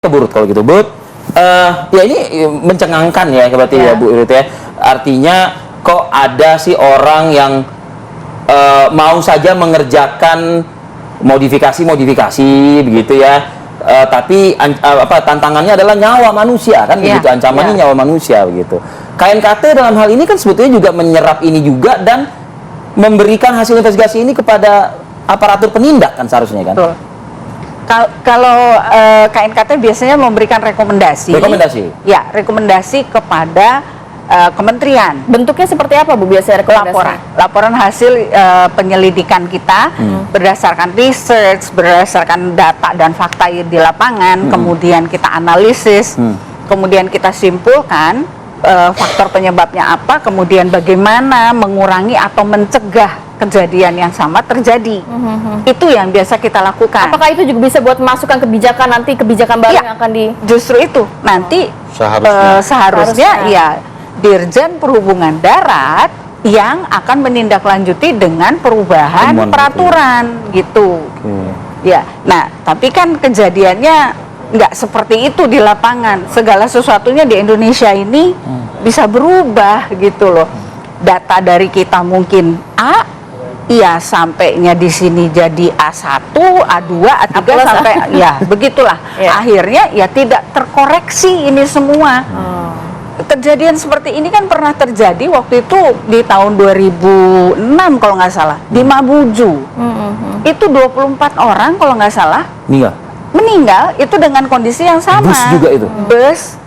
Burut kalau gitu, Bud. Ya ini mencengangkan ya berarti ya Bu Irut ya. Artinya kok ada sih orang yang mau saja mengerjakan modifikasi begitu ya. Tapi tantangannya adalah nyawa manusia kan begitu, ancamannya nyawa manusia begitu. KNKT dalam hal ini kan sebetulnya juga menyerap ini juga dan memberikan hasil investigasi ini kepada aparatur penindak kan seharusnya kan. Betul. Kalau KNKT biasanya memberikan rekomendasi. Ya, rekomendasi kepada kementerian. Bentuknya seperti apa Bu biasanya rekomendasi? Laporan hasil penyelidikan kita berdasarkan research, berdasarkan data dan fakta di lapangan, kemudian kita analisis, kemudian kita simpulkan faktor penyebabnya apa, kemudian bagaimana mengurangi atau mencegah kejadian yang sama terjadi. Itu yang biasa kita lakukan. Apakah itu juga bisa buat masukan kebijakan nanti, kebijakan baru yang akan di... Justru itu, nanti seharusnya ya Dirjen Perhubungan Darat yang akan menindaklanjuti dengan perubahan peraturan gitu. Ya, nah tapi kan kejadiannya nggak seperti itu di lapangan. Segala sesuatunya di Indonesia ini bisa berubah gitu loh. Data dari kita mungkin A, iya sampainya di sini jadi A1, A2, A3 sampai ya begitulah. Akhirnya ya tidak terkoreksi ini semua. Kejadian seperti ini kan pernah terjadi waktu itu di tahun 2006 kalau nggak salah di Mabuju. Itu 24 orang kalau nggak salah meninggal itu dengan kondisi yang sama. Bus juga itu. Bus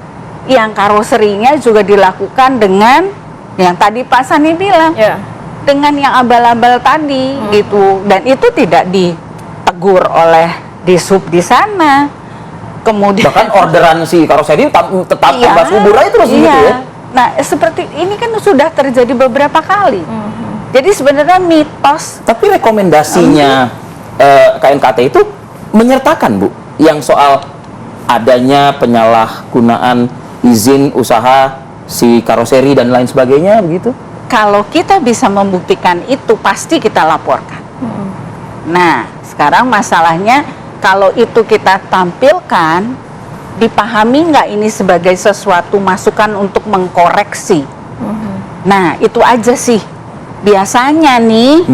yang karoserinya juga dilakukan dengan yang tadi Pak Sani bilang. Dengan yang abal-abal tadi gitu, dan itu tidak ditegur oleh disub di sana. Kemudian bahkan orderan si karoseri tetap tambah subur aja terus gitu ya. Nah seperti ini kan sudah terjadi beberapa kali. Jadi sebenarnya mitos. Tapi rekomendasinya KNKT itu menyertakan Bu yang soal adanya penyalahgunaan izin usaha si karoseri dan lain sebagainya begitu. Kalau kita bisa membuktikan itu, pasti kita laporkan. Nah, sekarang masalahnya kalau itu kita tampilkan, dipahami nggak ini sebagai sesuatu masukan untuk mengkoreksi? Nah, itu aja sih. Biasanya nih,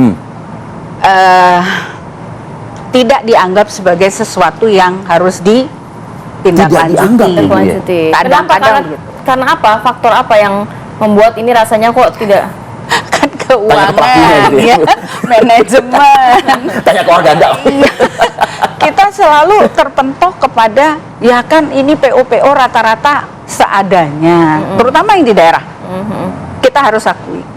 tidak dianggap sebagai sesuatu yang harus ditindaklanjuti. Kadang-kadang karena apa? Faktor apa yang membuat ini rasanya kok tidak kan keuangan ya, manajemen. Tanya ke organda. Kita selalu terpentok kepada ya kan ini PO-PO rata-rata seadanya, terutama yang di daerah. Kita harus akui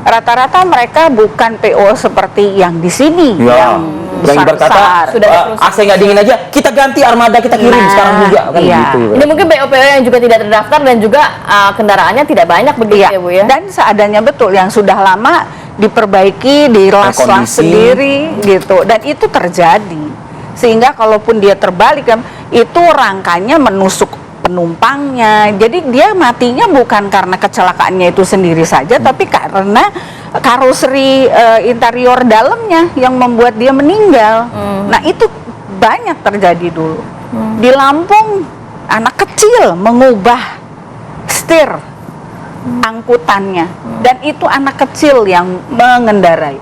rata-rata mereka bukan PO seperti yang di sini yang berkata sudah AC nggak dingin aja kita ganti armada kita kirim sekarang juga kan gitu. Ini mungkin PO-PO yang juga tidak terdaftar dan juga kendaraannya tidak banyak begitu ya Bu ya. Dan seadanya betul yang sudah lama diperbaiki, dilas-las sendiri gitu, dan itu terjadi sehingga kalaupun dia terbalik itu rangkanya menusuk penumpangnya, jadi dia matinya bukan karena kecelakaannya itu sendiri saja, tapi karena karoseri interior dalamnya yang membuat dia meninggal. Nah itu banyak terjadi dulu. Di Lampung anak kecil mengubah setir angkutannya, dan itu anak kecil yang mengendarai.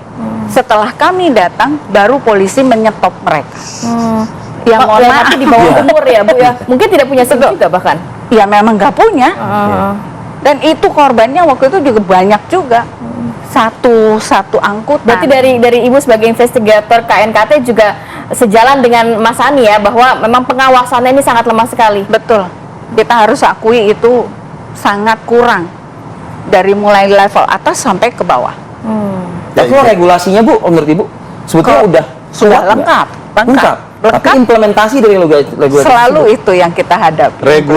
Setelah kami datang baru polisi menyetop mereka. Yang di bawah umur ya Bu ya, mungkin tidak punya SIM juga bahkan. Ya memang nggak punya. Dan itu korbannya waktu itu juga banyak juga. Satu angkutan. Berarti dari Ibu sebagai investigator KNKT juga sejalan dengan Mas Ani ya, bahwa memang pengawasannya ini sangat lemah sekali. Betul. Kita harus akui itu sangat kurang dari mulai level atas sampai ke bawah. Tapi regulasinya Bu, menurut Ibu sebetulnya sudah lengkap. Tapi implementasi dari regulasi selalu itu yang kita hadapi.